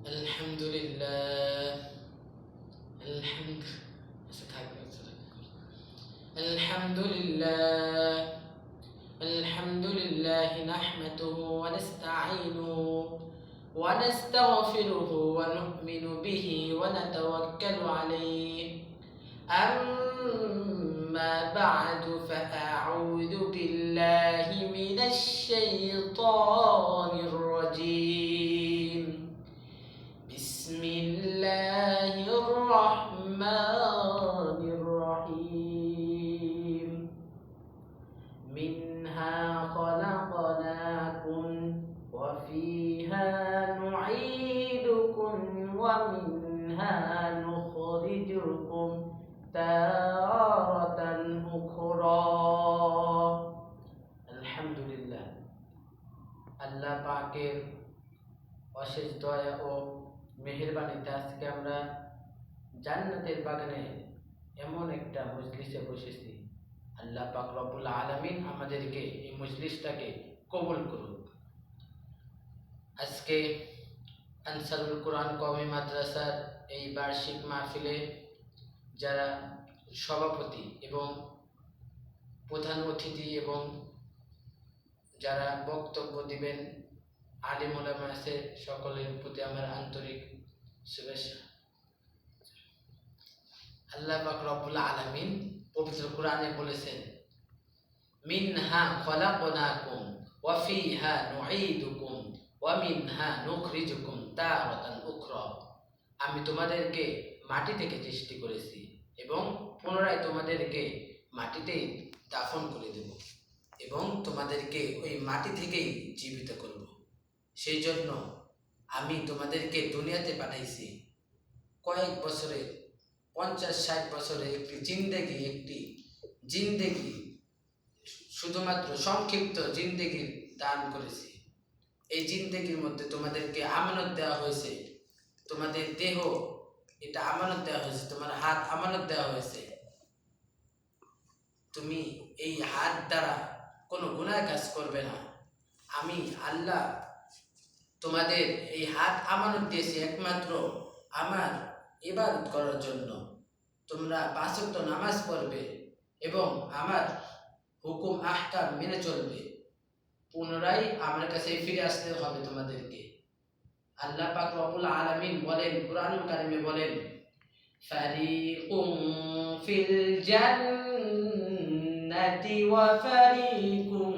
الحمد لله الحمد الحمد لله الحمد لله نحمده ونستعينه ونستغفره ونؤمن به ونتوكل عليه. أما بعد فأعوذ بالله من الشيطان الرجيم. بسم الله الرحمن الرحيم. منها خلقناكم وفيها نعيدكم ومنها نخرجكم تارة أخرى. আলহামদুলিল্লাহ, আল্লাহ পাকের অশেষ দয়া ও মেহেরবানিতে আজকে আমরা জান্নাতের বাগানে এমন একটা মজলিসে বসেছি। আল্লাহ পাক রব্বুল আলামিন আমাদেরকে এই মজলিসটাকে কবুল করুক। আজকে আনসারুল কোরআন কওমি মাদ্রাসার এই বার্ষিক মাহফিলে যারা সভাপতি এবং প্রধান অতিথি এবং যারা বক্তব্য দিবেন আলিম ওলামা আছে, সকলের প্রতি আমার আন্তরিক শুভেচ্ছা। আল্লাহ পাক রব্বুল আলামিন পবিত্র কোরআনে বলেছেন, মিনহা খলাকনাকুম ওয়া ফিহা নুঈদুকুম ওয়া মিনহা নুখরিজুকুম তারাতান উখরা। আমি তোমাদেরকে মাটি থেকে সৃষ্টি করেছি এবং পুনরায় তোমাদেরকে মাটিতেই দাফন করে দেব এবং তোমাদেরকে ওই মাটি থেকেই জীবিত করব। সেই জন্য আমি তোমাদেরকে দুনিয়াতে পাঠাইছি। কয়েক বছরে 50-60 বছরে একটি জিন্দেগি শুধুমাত্র সংক্ষিপ্ত জিন্দেগি দান করেছি। এই জিন্দেগির মধ্যে তোমাদেরকে আমানত দেওয়া হয়েছে, তোমাদের দেহ এটা আমানত দেওয়া হয়েছে, তোমার হাত আমানত দেওয়া হয়েছে। তুমি এই হাত দ্বারা কোনো গুনাহ কাজ করবে না। আমি আল্লাহ তোমাদের এই হাত আমানত দিয়েছি একমাত্র আমার ইবাদত করার জন্য। তোমরা 5 ওয়াক্ত নামাজ পড়বে এবং আমার হুকুম আহকাম মেনে চলবে। পুনরায় আমার কাছে ফিরে আসতে হবে তোমাদেরকে। আল্লাহ পাক রব্বুল আলামিন বলেন, কুরআনুল কারীমে বলেন, ফারিকুম ফিল জান্নাতি ওয়া ফারিকুম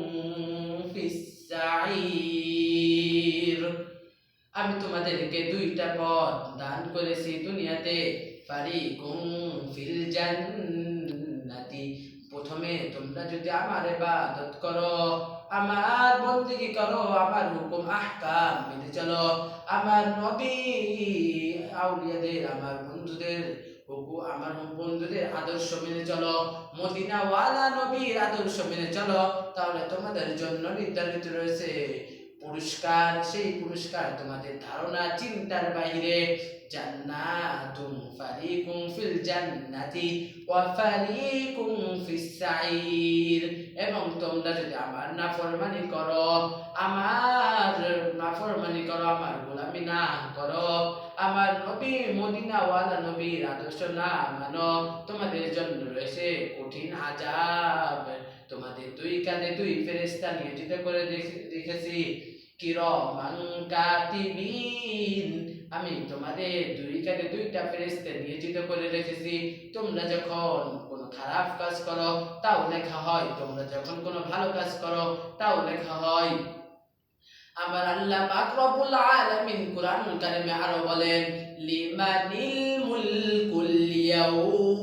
ফিস সাঈর। আমি তোমাদেরকে 2টা পথ দান করেছি দুনিয়াতে। ফারিকুম ফিল জান্নাতি, প্রথমে তোমরা যদি আমার ইবাদত করো, আমার বন্দেগী করো, আমার হুকুম আহকাম মেনে চলো, আমার নবী আউলিয়াদের, আমার বন্ধুদের আদর্শ মেনে চলো, মদিনা ওয়ালা নবীর আদর্শ মেনে চলো, তাহলে তোমাদের জন্য নির্ধারিত রয়েছে পুরস্কার। সেই পুরস্কার তোমাদের ধারণা চিন্তার বাইরে। জান্নাতুম ফারিকুম ফিল জান্নাতি ওয়া ফারিকুম ফিস সাঈর। এবং তোমরা যদি আমার নাফরমানি করো, আমার গোলামি না করো, আমার নবী মদিনা ওয়ালা নবীর আদর্শ না মানো, তোমাদের জন্য রয়েছে কঠিন আযাব। তোমাদের 2 কাঁধে 2 ফেরেশতা নিয়োজিত করে রেখেছি, কিরামান কাতিবিন। আমি তোমাদের 2 কাঁধে 2টা ফেরেশতা নিয়োজিত করে রেখেছি। তোমরা যখন কোনো খারাপ কাজ করো তাও লেখা হয়, তোমরা যখন কোনো ভালো কাজ করো তাও লেখা হয়। আমার আল্লাহ পাক রব্বুল আলামিন কুরআনুল কারীমে আরো বলেন, লিমানিল মুলকুল ইয়াউম।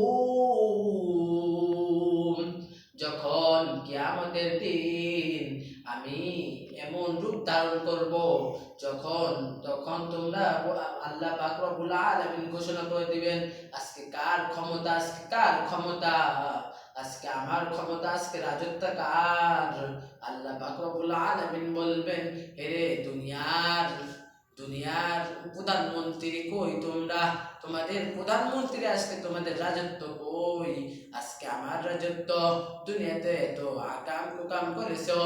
যখন কিয়ামতের দিন আমি এমন রূপ ধারণ করব, তখন তোমরা আল্লাহ পাক রব্বুল আলামিন ঘোষণা করে দিবেন, আজকে কার ক্ষমতা, আজকে আমার ক্ষমতা, আজকে রাজত্ব কার। আল্লাহ পাক রব্বুল আলামিন বলবেন, হে দুনিয়ার প্রধানমন্ত্রী কই তোমরা? তোমাদের প্রধানমন্ত্রী আজকে তোমাদের রাজত্ব কই? আজকে আমার রাজত্ব, দুনিয়াতে এত আকাম কুকাম করেছো,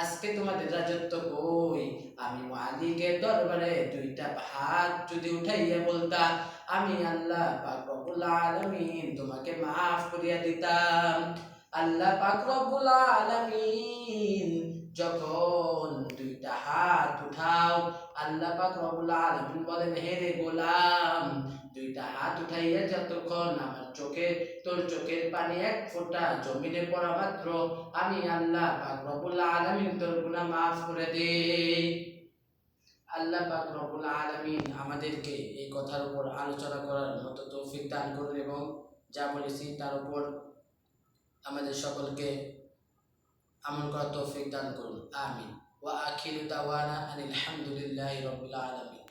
আজকে তোমাদের রাজত্ব কই? আমি মালিকের দরবারে দুইটা হাত যদি উঠাইয়া বলতা, আমি আল্লাহ পাক রব্বুল আলামিন তোমাকে মাফ করিয়া দিতাম। আল্লাহ পাক রব্বুল আলামিন যখন দুইটা হাত উঠাও, আল্লাহ পাক রব্বুল আলামিন বলেন, হে রে গোলাম, দুইটা হাত উঠাইয়া যতক্ষণ আমার তোর চোখের পানি এক ফোঁটা জমিনে পড়া মাত্র আমি আল্লাহ পাক রব্বুল আলামিন তোর গুনাহ মাফ করে দেই। আল্লাহ পাক রব্বুল আলামিন আমাদেরকে এই কথার উপর আলোচনা করার মতো তৌফিক দান করুন এবং যা বলেছি তার উপর আমাদের সকলকে আমল করার তৌফিক দান করুন। আমিন। ওয়া আখিরু দাওয়ানা আনিল হামদুলিল্লাহি রাব্বিল আলামিন।